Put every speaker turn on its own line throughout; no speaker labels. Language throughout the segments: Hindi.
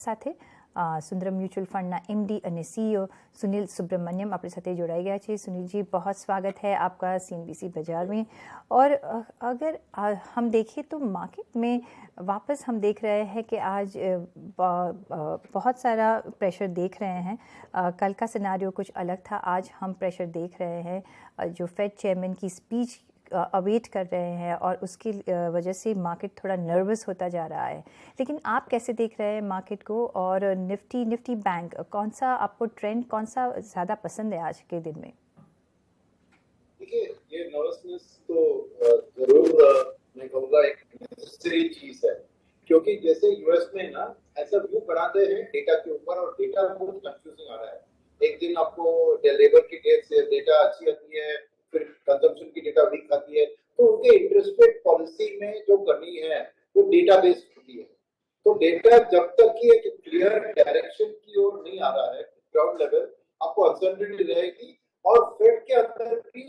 સાથે સુંદરમ મ્યુચ્યુઅલ ફંડના एमडी અને सीईओ सुनील सुब्रमण्यम अपने साथ जोड़ाई गया है। सुनील जी, बहुत स्वागत है आपका सीएनबीसी बाजार में। और अगर हम देखें तो मार्केट में वापस हम देख रहे हैं कि आज बहुत सारा प्रेशर देख रहे हैं। कल का सिनारियो कुछ अलग था, आज हम प्रेशर देख रहे हैं। जो फेड चेयरमैन की स्पीच अवेट कर रहे हैं और उसकी वजह से मार्केट थोड़ा नर्वस होता जा रहा है। लेकिन आप कैसे देख रहे हैं मार्केट को? और निफ्टी बैंक कौन सा आपको ट्रेंड कौन सा ज़्यादा पसंद है आज के दिन में?
देखिए, ये नर्वसनेस तो जरूर मैं कहूँगा एक नेसेसरी चीज है, क्योंकि जैसे यूएस में ना ऐसा व्यू बनाते हैं डेटा के ऊपर और डेटा बहुत कंफ्यूजिंग आ रहा है। एक दिन आपको लेबर की डेट से डेटा अच्छी आती है, फिर कंजम्पशन की डेटा वीक आती है, तो उनके इंटरेस्ट रेट पॉलिसी में जो कमी है वो डेटा बेस्ड होती है। तो डेटा जब तक की एक क्लियर डायरेक्शन की ओर नहीं आ रहा है ग्राउंड लेवल, आपको अनसर्टेनिटी रहेगी। और फेड के अंदर भी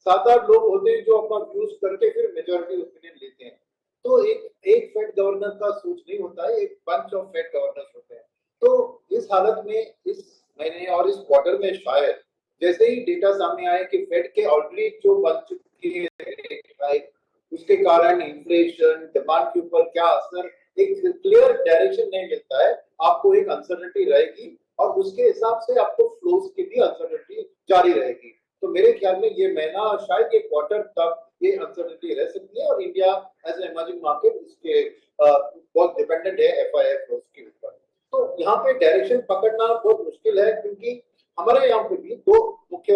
7-8 लोग होते हैं जो अपना व्यूज करके फिर मेजॉरिटी ओपिनियन लेते हैं। तो एक फेड गवर्नर का सोच नहीं होता है, एक बंच ऑफ फेड गवर्नर्स होते हैं। तो इस हालत में इस महीने और इस क्वार्टर में शायद जैसे ही डेटा सामने आए कि फेड के ऑलरेडी जो बन चुकी है उसके कारण इन्फ्लेशन डिमांड के ऊपर क्या असर, एक क्लियर डायरेक्शन नहीं मिलता है, आपको एक अनसर्टेनिटी रहेगी और उसके हिसाब से आपको फ्लोज की भी अनसर्टेनिटी जारी रहेगी। तो मेरे ख्याल में ये महीना शायद ये क्वार्टर तक ये अनसर्टेनिटी रह सकती है और India as a emerging market इसके बहुत डिपेंडेंट है एफआईआई फ्लोज के ऊपर। तो यहाँ पे डायरेक्शन पकड़ना बहुत मुश्किल है, क्योंकि हमारे यहाँ पे भी दो मुख्य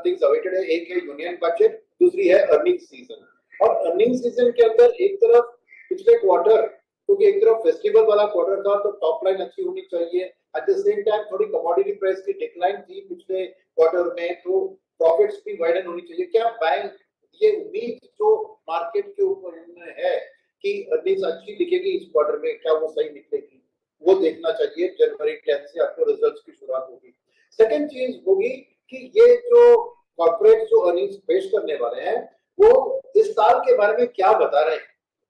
थिंग्स अवेटेड है। एक है यूनियन बजट, दूसरी है अर्निंग सीजन। और अर्निंग सीजन के अंदर एक तरफ पिछले क्वार्टर, क्योंकि एक तरफ फेस्टिवल वाला क्वार्टर था तो टॉप लाइन अच्छी होनी चाहिए, एट द सेम टाइम थोड़ी कमोडिटी प्राइस की डिक्लाइन थी पिछले क्वार्टर में, तो प्रॉफिट्स भी वाइडन होनी चाहिए। क्या बैंक ये उम्मीद जो मार्केट के ऊपर है कि अर्निंग्स अच्छी दिखेगी इस क्वार्टर में, क्या वो सही निकलेगी, वो देखना चाहिए। जनवरी 10 से आपको रिजल्ट्स की शुरुआत होगी। सेकंड चीज होगी कि ये जो कॉर्पोरेट जो अर्निंग्स पेश करने वाले हैं वो इस साल के बारे में क्या बता रहे हैं,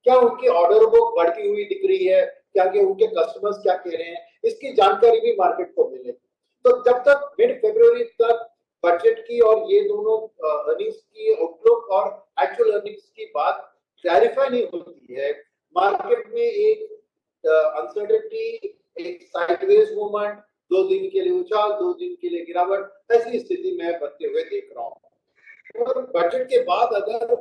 क्या उनकी ऑर्डर बुक बढ़ती हुई दिख रही है, क्या कि उनके कस्टमर्स क्या कह रहे हैं, इसकी जानकारी भी मार्केट को मिलेगी। तो जब तक मिड फरवरी तक बजट की और ये दोनों अर्निंग्स की आउटलुक और एक्चुअल अर्निंग्स की बात क्लैरिफाई नहीं होती है, मार्केट में एक अनसर्टेनिटी, एक साइडवेज मूवमेंट, 2 दिन के लिए उछाल, 2 दिन के लिए गिरावट, ऐसी स्थिति में बनते हुए देख रहा हूँ। और बजट के बाद अगर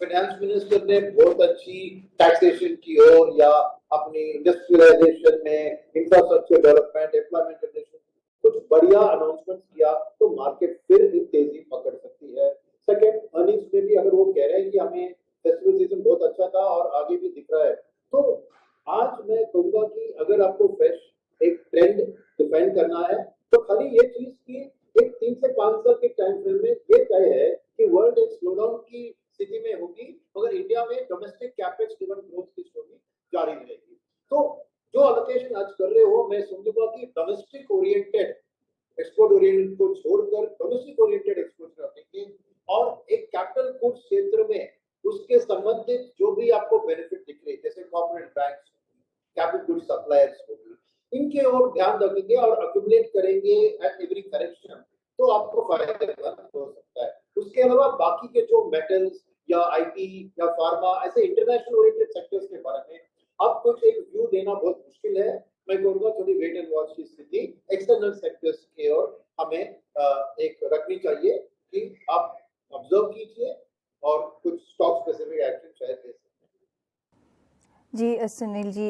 फाइनेंस मिनिस्टर ने बहुत अच्छी टैक्सेशन की ओर या अपनी इंडस्ट्रियलाइजेशन में, इंफ्रास्ट्रक्चर डेवलपमेंट, एम्प्लॉयमेंट जनरेशन कुछ बढ़िया अनाउंसमेंट किया तो मार्केट फिर भी तेजी पकड़ सकती है। सेकंड, अर्निंग्स में भी अगर वो कह रहे हैं कि हमें फेस्टिवल सीजन बहुत अच्छा था और आगे भी दिख रहा है, तो आज मैं कहूंगा कि अगर आपको फ्रेश एक ट्रेंड डिफाइन करना है तो खाली ये चीज की एक 3 से 5 साल के टाइम फ्रेम में ये तय है कि वर्ल्ड एक स्लोडाउन की स्थिति में होगी, मगर इंडिया में डोमेस्टिक कैपेक्स ड्रिवन ग्रोथ की स्टोरी जारी रहेगी। तो जो एलोकेशन आज कर रहे हो, मैं समझूंगा कि डोमेस्टिक ओरिएंटेड एक्सपोर्ट ओरिएंटेड को छोड़कर डोमेस्टिक ओरिएंटेड एक्सपोर्ट रखेंगे और एक कैपिटल गुड्स क्षेत्र में उसके संबंधित जो भी आपको बेनिफिट दिख रहे जैसे corporate banks, capital goods suppliers होगी, इनके ओर ध्यान रखेंगे और अक्यूमुलेट करेंगे एट एवरी करेक्शन, तो आपको फायदेमंद हो सकता है। उसके अलावा बाकी के जो मेटल्स या आईटी या फार्मा ऐसे इंटरनेशनल ओरिएंटेड सेक्टर्स के बारे में अब कुछ एक व्यू देना बहुत मुश्किल है। मैं कहूँगा थोड़ी वेट एंड वॉच की स्थिति एक्सटर्नल सेक्टर्स की ओर हमें एक रखनी चाहिए कि आप ऑब्जर्व कीजिए और कुछ स्टॉक स्पेसिफिक एक्शन शायद ले सकते हैं।
जी सुनील जी,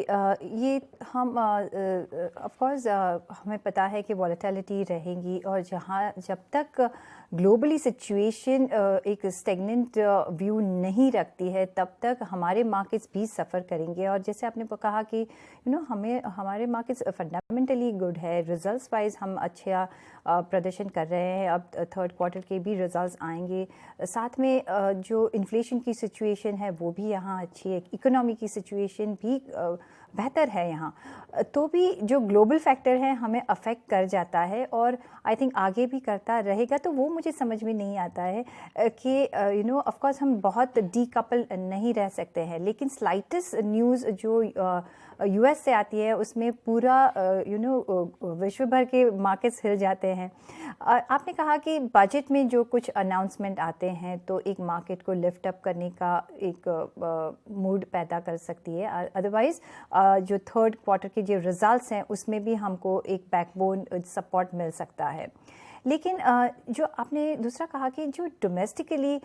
ये हम ऑफ कोर्स हमें पता है कि वॉलेटिलिटी रहेगी और जहाँ जब तक ग्लोबली सिचुएशन एक स्टेगनेंट व्यू नहीं रखती है तब तक हमारे मार्केट्स भी सफ़र करेंगे। और जैसे आपने कहा कि हमें हमारे मार्केट्स फंडामेंटली गुड है, रिजल्ट्स वाइज हम अच्छा प्रदर्शन कर रहे हैं। अब थर्ड क्वार्टर के भी रिजल्ट्स आएंगे, साथ में जो इन्फ्लेशन की सिचुएशन है वो भी यहाँ अच्छी है, इकोनॉमी की सिचुएशन भी बेहतर है यहाँ। तो भी जो ग्लोबल फैक्टर है हमें अफेक्ट कर जाता है और आई थिंक आगे भी करता रहेगा। तो वो मुझे समझ में नहीं आता है कि ऑफ कोर्स हम बहुत डीकपल नहीं रह सकते हैं, लेकिन स्लाइटेस्ट न्यूज़ जो यूएस से आती है उसमें पूरा विश्व भर के मार्केट्स हिल जाते हैं। आपने कहा कि बजट में जो कुछ अनाउंसमेंट आते हैं तो एक मार्केट को लिफ्ट अप करने का एक मूड पैदा कर सकती है, अदरवाइज जो थर्ड क्वार्टर के जो रिजल्ट्स हैं उसमें भी हमको एक बैकबोन सपोर्ट मिल सकता है। लेकिन जो आपने दूसरा कहा कि जो डोमेस्टिकली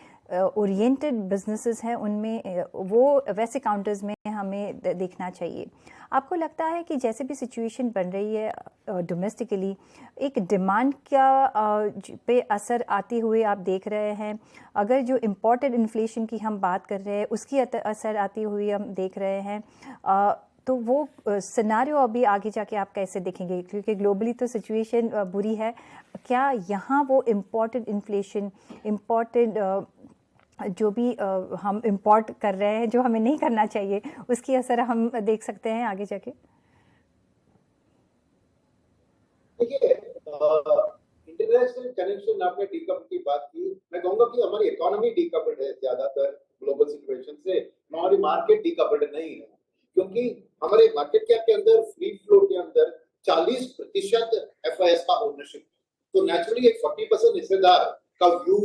ओरिएंटेड बिजनेसेस हैं उनमें वो वैसे काउंटर्स में हमें देखना चाहिए। आपको लगता है कि जैसे भी सिचुएशन बन रही है डोमेस्टिकली एक डिमांड का पे असर आते हुए आप देख रहे हैं? अगर जो इम्पोर्टेड इन्फ्लेशन की हम बात कर रहे हैं उसकी असर आती हुई हम देख रहे हैं, तो वो सिनारियो अभी आगे जाके आप कैसे देखेंगे? क्योंकि ग्लोबली तो सिचुएशन बुरी है, क्या यहाँ वो इम्पोर्टेड इन्फ्लेशन, इम्पोर्टेड जो भी हम इम्पोर्ट कर रहे हैं जो हमें नहीं करना चाहिए, उसकी असर हम देख सकते हैं आगे जाके?
देखिए, इंटरनेशनल कनेक्शन, आपने डीकपल की बात की, मैं कहूंगा कि हमारी इकोनॉमी डीकपल्ड है ज्यादातर ग्लोबल सिचुएशन से, हमारी मार्केट डीकपल्ड नहीं है, क्योंकि हमारे मार्केट कैप के अंदर फ्री फ्लोट के अंदर 40% एफआईएस का ओनरशिप, तो नेचुरली एक 40% हिस्सेदार का व्यू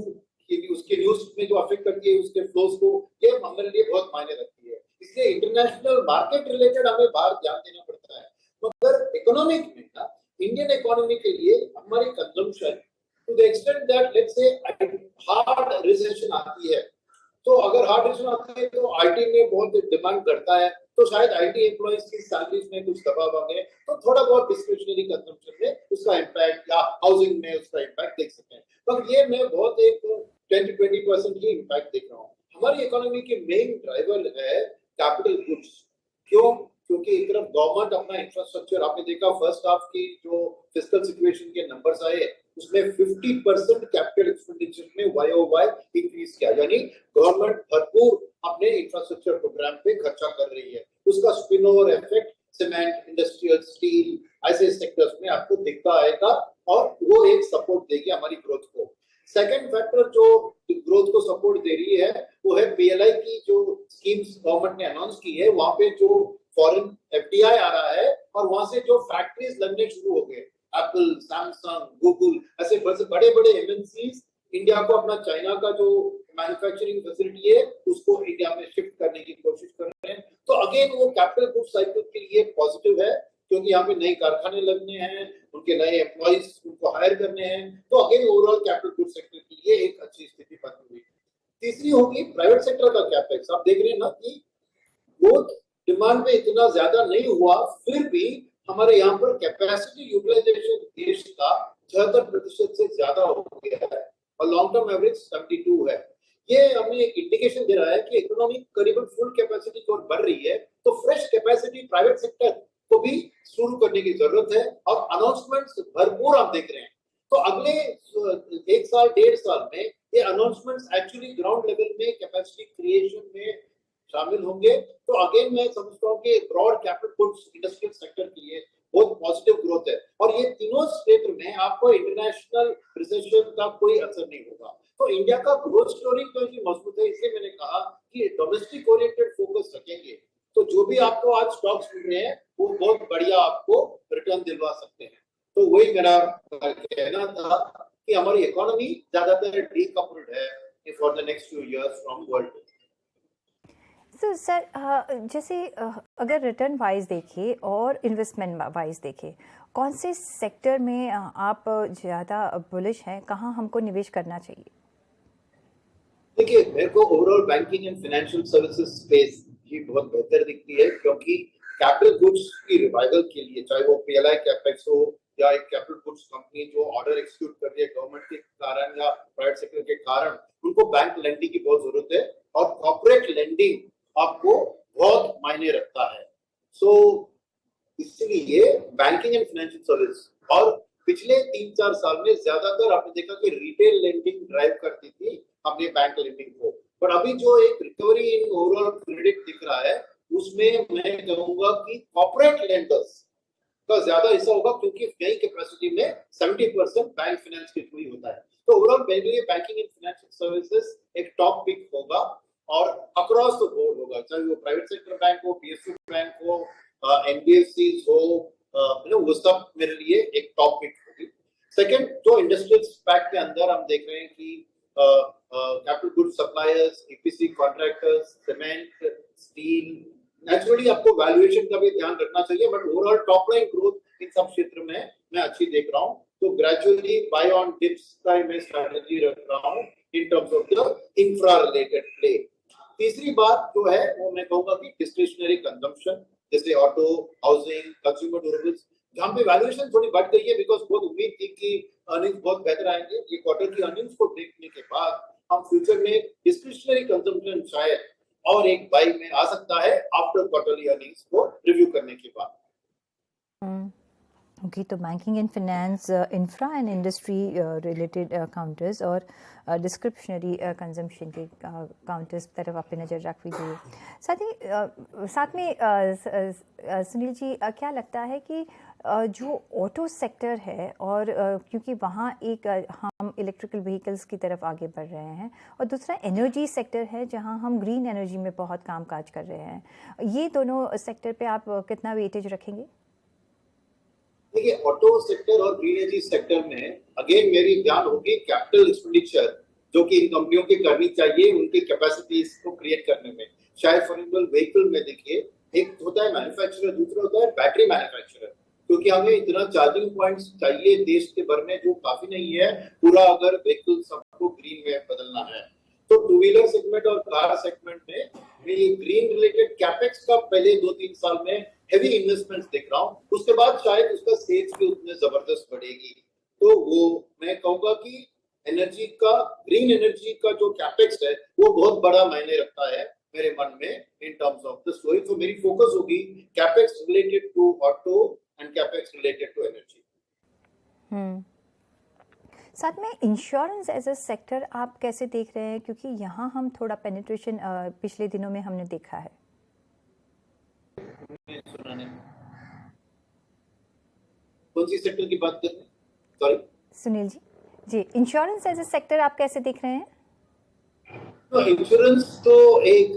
कि उसके न्यूज में जो अफेक्ट करती है उसके फ्लोज को, ये हमारे लिए बहुत मायने रखती है। इसलिए इंटरनेशनल मार्केट रिलेटेड हमें बाहर ध्यान देना पड़ता है, मगर इकोनॉमिक में ना इंडियन इकोनॉमी के लिए हमारी consumption to the extent that let's say hard recession आती है, तो अगर हार्ड रिसेशन आती है तो आईटी में बहुत डिमांड करता है, तो शायद आईटी एम्प्लॉइज की सैलरीज में कुछ दबाव आ गए, तो थोड़ा बहुत डिस्क्रिशनरी कंजम्पशन में उसका इम्पैक्ट या हाउसिंग में उसका इम्पैक्ट देख सकते हैं, पर ये मैं बहुत एक 10-20% की इम्पैक्ट देख रहा हूँ। हमारी इकोनॉमी की मेन ड्राइवर है कैपिटल गुड्स। क्यों? क्योंकि एक तरफ गवर्नमेंट अपना इंफ्रास्ट्रक्चर, आपने देखा फर्स्ट हाफ की जो फिस्कल सिचुएशन के नंबर्स आए उसमें 50% कैपिटल एक्सपेंडिचर में वाई इंक्रीज किया, यानी गवर्नमेंट भरपूर अपने इंफ्रास्ट्रक्चर प्रोग्राम पे खर्चा कर रही है। उसका spin over effect cement, industrial, steel ऐसे सेक्टर्स में आपको दिखता आएगा और वो एक सपोर्ट देगी हमारी ग्रोथ को। सेकंड फैक्टर जो ग्रोथ को सपोर्ट दे रही है वो है पीएलआई की जो स्कीम्स गवर्नमेंट ने अनाउंस की है, वहां पे जो फॉरेन एफडीआई आ रहा है और वहां से जो फैक्ट्रीज लगने शुरू हो गए, एप्पल, सैमसंग, गूगल ऐसे बड़े बड़े एमएनसीज इंडिया को अपना चाइना का जो मैन्युफैक्चरिंग फैसिलिटी है उसको इंडिया में शिफ्ट करने की कोशिश कर रहे हैं, तो अगेन वो कैपिटल गुड्स साइकिल के लिए पॉजिटिव है, क्योंकि यहाँ पे नए कारखाने लगने हैं, उनके नए एम्प्लॉइज उनको हायर करने हैं, तो again overall capital goods sector के लिए एक अच्छी स्थिति बन हुई। तीसरी होगी प्राइवेट सेक्टर का कैपेक्स। आप देख रहे हैं ना कि वो डिमांड में इतना ज्यादा नहीं हुआ, फिर भी हमारे यहाँ पर कैपेसिटी यूटिलाइजेशन देश का 76% से ज्यादा हो गया है और लॉन्ग टर्म एवरेज 72 है। ये हमें एक इंडिकेशन दे रहा है कि इकोनॉमी करीबन फुल कैपेसिटी की ओर बढ़ रही है, तो फ्रेश कैपेसिटी प्राइवेट सेक्टर को भी शुरू करने की जरूरत है और अनाउंसमेंट्स भरपूर आप देख रहे हैं। तो अगले 1 साल 1.5 साल में ये अनाउंसमेंट्स एक्चुअली ग्राउंड लेवल में कैपेसिटी क्रिएशन में शामिल होंगे, तो अगेन मैं समझता हूँ कि broad capital goods industrial sector के लिए बहुत पॉजिटिव ग्रोथ है और ये तीनों क्षेत्र में आपको इंटरनेशनल रिसेशन का कोई असर नहीं होगा। तो इंडिया का ग्रोथ स्टोरी क्योंकि मजबूत है, इसलिए मैंने कहा कि डोमेस्टिक ओरिएंटेड फोकस रखेंगे तो जो भी आपको आज स्टॉक्स मिल रहे हैं वो बहुत बढ़िया आपको रिटर्न दिलवा सकते हैं। तो वही मेरा कहना था कि हमारी इकोनॉमी ज्यादातर डीकपल्ड है for the next few years from world.
Sir जैसे अगर रिटर्न वाइज देखें और इन्वेस्टमेंट वाइज देखें, कौन से सेक्टर में आप ज़्यादा बुलिश हैं, कहाँ हमको निवेश करना चाहिए?
देखिए, मेरे को overall banking and financial services space ही बहुत बेहतर दिखती है, क्योंकि कैपिटल गुड्स की रिवाइवल के लिए चाहे वो पीएलआई कैपेक्स हो या एक कैपिटल गुड्स कंपनी जो ऑर्डर एक्सिक्यूट कर रही है गवर्नमेंट के कारण या प्राइवेट सेक्टर के कारण, उनको बैंक लेंडिंग की बहुत जरूरत है और कॉर्पोरेट लेंडिंग आपको बहुत मायने रखता है। सो इसलिए बैंकिंग एंड फाइनेंशियल सर्विस, और पिछले 3-4 साल में ज्यादातर आपने देखा कि रिटेल लेंडिंग ड्राइव करती थी अपने बैंक लेंडिंग को, पर अभी जो एक रिकवरी इन ओवरऑल क्रेडिट दिख रहा है उसमें मैं कहूंगा कि कॉर्पोरेट लेंडर्स का ज्यादा हिस्सा होगा, क्योंकि नई कैपेसिटी में 70% बैंक फाइनेंस के थ्रू होता है। तो overall banking and financial services एक टॉप पिक होगा और अक्रॉस द बोर्ड होगा, चाहे वो प्राइवेट सेक्टर बैंक हो, पीएसयू बैंक हो, एनबीएफसीज हो, वो सब मेरे लिए एक टॉप पिक होगी। सेकंड, जो इंडस्ट्रियल पैक के अंदर हम देख रहे हैं कि capital goods suppliers, EPC contractors, cement, steel, naturally आपको वैल्यूएशन का भी ध्यान रखना चाहिए, but overall top line growth in सब क्षेत्र में मैं अच्छी देख रहा हूँ। तो ग्रेजुअली बाय ऑन डिप्स का मैं स्ट्रेटजी रख रहा हूँ इन terms of the infra related play. तीसरी बात जो है वो मैं कहूंगा कि डिस्क्रिशनरी कंजम्पशन, जैसे ऑटो, हाउसिंग, कंज्यूमर ड्यूरेबल्स, जहां पे वैल्यूएशन थोड़ी बढ़ गई है बिकॉज बहुत उम्मीद थी कि अर्निंग्स बहुत बेहतर आएंगे। ये क्वार्टर की अर्निंग्स को देखने के बाद हम फ्यूचर में डिस्क्रिशनरी कंजम्पशन शायद और एक बाई में आ सकता है आफ्टर क्वार्टरली अर्निंग्स को रिव्यू करने के बाद।
ओके, तो banking and finance, infra and industry related counters और डिस्क्रिप्शनरी कंजम्पशन के काउंटर्स तरफ आपने नज़र रख दीजिए। साथ में सुनील जी, क्या लगता है कि जो ऑटो सेक्टर है और क्योंकि वहाँ एक हम इलेक्ट्रिकल व्हीकल्स की तरफ आगे बढ़ रहे हैं, और दूसरा एनर्जी सेक्टर है जहाँ हम ग्रीन एनर्जी में बहुत काम काज कर रहे हैं, ये दोनों सेक्टर पे आप कितना वेटेज रखेंगे?
देखिए, ऑटो सेक्टर और ग्रीन एनर्जी सेक्टर में अगेन मेरी ध्यान होगी कैपिटल एक्सपेंडिचर जो कि इन कंपनियों की करनी चाहिए उनकी कैपेसिटीज को क्रिएट करने में। शायद फॉर एग्जांपल व्हीकल में देखिए, एक होता है मैन्युफैक्चरर, दूसरा होता है बैटरी मैन्युफैक्चरर, क्योंकि हमें इतना चार्जिंग पॉइंट्स चाहिए देश के भर में जो काफी नहीं है पूरा अगर व्हीकल सबको ग्रीन में बदलना है। तो टू व्हीलर सेगमेंट और कार सेगमेंट में मैं ये ग्रीन रिलेटेड कैपेक्स का पहले 2-3 साल में हेवी इन्वेस्टमेंट्स देख रहा हूँ, उसके बाद शायद उसका सेल्स भी उतने जबरदस्त बढ़ेगी। तो वो मैं कहूंगा कि एनर्जी का, ग्रीन एनर्जी का जो कैपेक्स है वो बहुत बड़ा मायने रखता है मेरे मन में in terms of the story. तो मेरी फोकस होगी capex related to auto and capex related to energy.
साथ में इंश्योरेंस एज अ सेक्टर आप कैसे देख रहे हैं, क्योंकि यहाँ हम थोड़ा पेनिट्रेशन पिछले दिनों में हमने देखा है।
कौन सी सेक्टर की बात कर रहे हैं? Sorry
Sunil ji, insurance as a sector आप कैसे देख रहे हैं?
तो इंश्योरेंस तो एक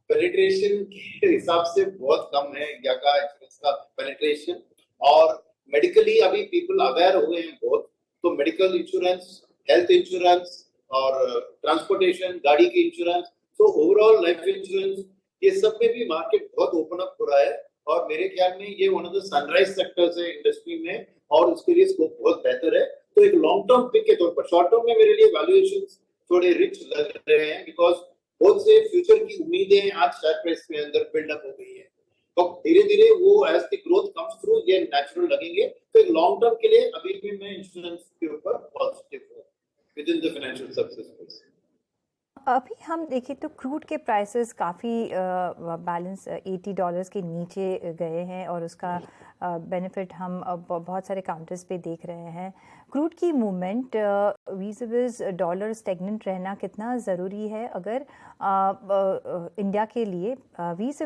पेनिट्रेशन के हिसाब से बहुत कम है इंडिया का इंश्योरेंस का पेनिट्रेशन, और मेडिकली अभी पीपल अवेयर हुए हैं बहुत। तो मेडिकल इंश्योरेंस, हेल्थ इंश्योरेंस और ट्रांसपोर्टेशन, गाड़ी की इंश्योरेंस, तो ओवरऑल लाइफ इंश्योरेंस, ये सब में भी मार्केट बहुत ओपन अप हो रहा है और मेरे ख्याल में ये one of the sunrise sectors है इंडस्ट्री में और उसके लिए स्कोप बहुत बेहतर है। तो एक लॉन्ग टर्म पिक के तौर पर, शॉर्ट टर्म में मेरे लिए वैल्यूएशंस थोड़े रिच लग रहे हैं बिकॉज बहुत से फ्यूचर की उम्मीदें आज शेयर प्राइस में अंदर बिल्डअप हो गई है। तो धीरे धीरे वो as the growth comes through ये नेचुरल लगेंगे। तो एक लॉन्ग टर्म के लिए अभी भी मैं इंश्योरेंस के ऊपर पॉजिटिव हूं with in the financial services.
अभी हम देखें तो क्रूड के प्राइसेस काफ़ी बैलेंस $80 के नीचे गए हैं और उसका बेनिफिट हम बहुत सारे काउंटर्स पे देख रहे हैं। क्रूड की मूवमेंट वीज़ डॉलर स्टेगनेंट रहना कितना ज़रूरी है अगर इंडिया के लिए वीज़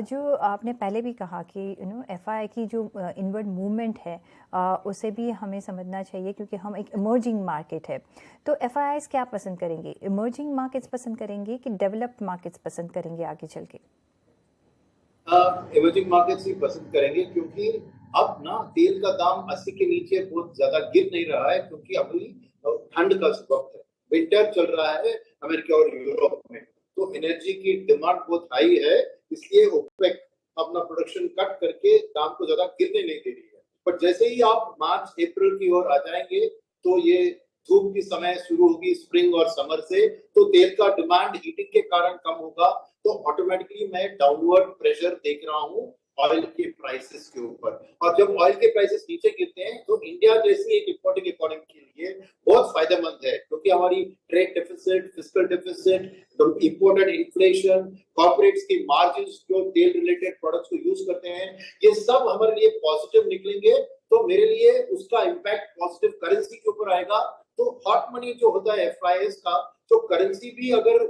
जो आपने पहले भी कहा कि एफआई की जो इनवर्ड मूवमेंट है उसे भी हमें समझना चाहिए क्योंकि हम एक इमर्जिंग मार्केट है। तो एफआईआईज क्या पसंद करेंगे, इमर्जिंग मार्केट्स पसंद करेंगे कि डेवलप्ड मार्केट्स पसंद करेंगे आगे चल के?
इमर्जिंग मार्केट्स ही पसंद करेंगे क्योंकि अब ना तेल का दाम 80 के नीचे बहुत ज्यादा गिर नहीं रहा है क्योंकि अभी ठंड का वक्त है, विंटर चल रहा है अमेरिका और यूरोप में। तो एनर्जी की डिमांड बहुत हाई है, इसलिए ओपेक अपना प्रोडक्शन कट करके दाम को ज्यादा गिरने नहीं दे रही है। पर जैसे ही आप मार्च अप्रैल की ओर आ जाएंगे तो ये धूप की समय शुरू होगी स्प्रिंग और समर से, तो तेल का डिमांड हीटिंग के कारण कम होगा। तो ऑटोमेटिकली मैं डाउनवर्ड प्रेशर देख रहा हूँ ऑयल के प्राइसेस के ऊपर। और जब ऑयल के प्राइसेस नीचे गिरते हैं तो इंडिया जैसी एक इंपोर्टिंग इकोनॉमी के लिए बहुत फायदेमंद है क्योंकि हमारी trade deficit, fiscal deficit, imported inflation, corporates की मार्जिन्स जो तेल रिलेटेड प्रोडक्ट्स को यूज करते हैं, ये सब हमारे लिए पॉजिटिव निकलेंगे। तो मेरे लिए उसका इम्पैक्ट पॉजिटिव करेंसी के ऊपर आएगा। तो हॉट मनी जो होता है एफआईएस का, तो करेंसी भी अगर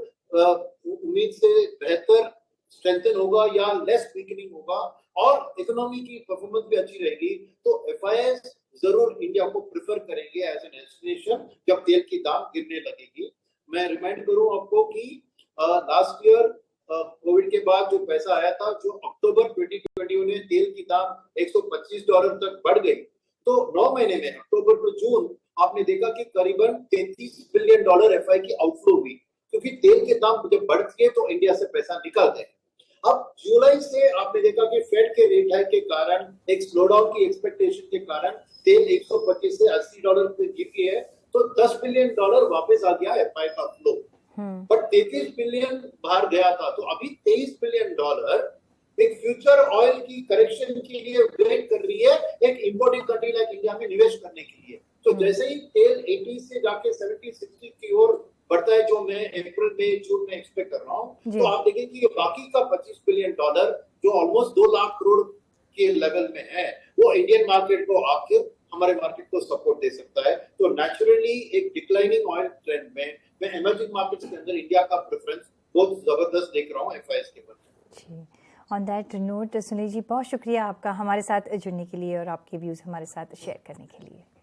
उम्मीद से बेहतर स्ट्रेंथन होगा या लेस वीकनिंग होगा और इकोनॉमी की परफॉर्मेंस भी अच्छी रहेगी, तो एफआईएस जरूर इंडिया को प्रेफर करेंगे एज एन डेस्टिनेशन जब तेल की दाम गिरने लगेगी। मैं रिमाइंड करूं आपको कि लास्ट ईयर कोविड के बाद जो पैसा आया था, जो अक्टूबर 2020 में तेल की दाम $125 तक बढ़ गई, तो 9 महीने में अक्टूबर टू जून आपने देखा कि करीबन $33 बिलियन एफआई की आउटफ्लो हुई, क्योंकि तेल के दाम जब बढ़ गए तो इंडिया से पैसा निकल गए। अब जुलाई से आपने देखा कि फेड के रेट हाइक के कारण, एक स्लोडाउन की एक्सपेक्टेशन के कारण तेल 125 से $80 पे गिर गई है, तो $10 बिलियन वापस आ गया एफआई का फ्लो। बट 33 बिलियन बाहर गया था, तो अभी $23 बिलियन एक फ्यूचर ऑयल की करेक्शन के लिए वेट कर रही है एक इंपोर्टिंग कंट्री लाइक इंडिया में निवेश करने के लिए। तो जैसे ही तेल 80 से जाके 70-60 की ओर बढ़ता है, जो मैं अप्रैल में जून में एक्सपेक्ट कर रहा हूँ, तो आप देखें कि बाकी का $25 बिलियन जो ऑलमोस्ट 2 लाख करोड़ के लेवल में है, वो इंडियन मार्केट को आकर हमारे मार्केट को सपोर्ट दे सकता है। तो नेचुरली एक डिक्लाइनिंग ऑयल ट्रेंड में मैं इमर्जिंग मार्केट्स के अंदर इंडिया का प्रेफरेंस बहुत जबरदस्त देख रहा हूँ एफआईएस के बाद।
On that note Sunil ji, बहुत शुक्रिया आपका हमारे साथ जुड़ने के लिए और आपके व्यूज हमारे साथ शेयर करने के लिए।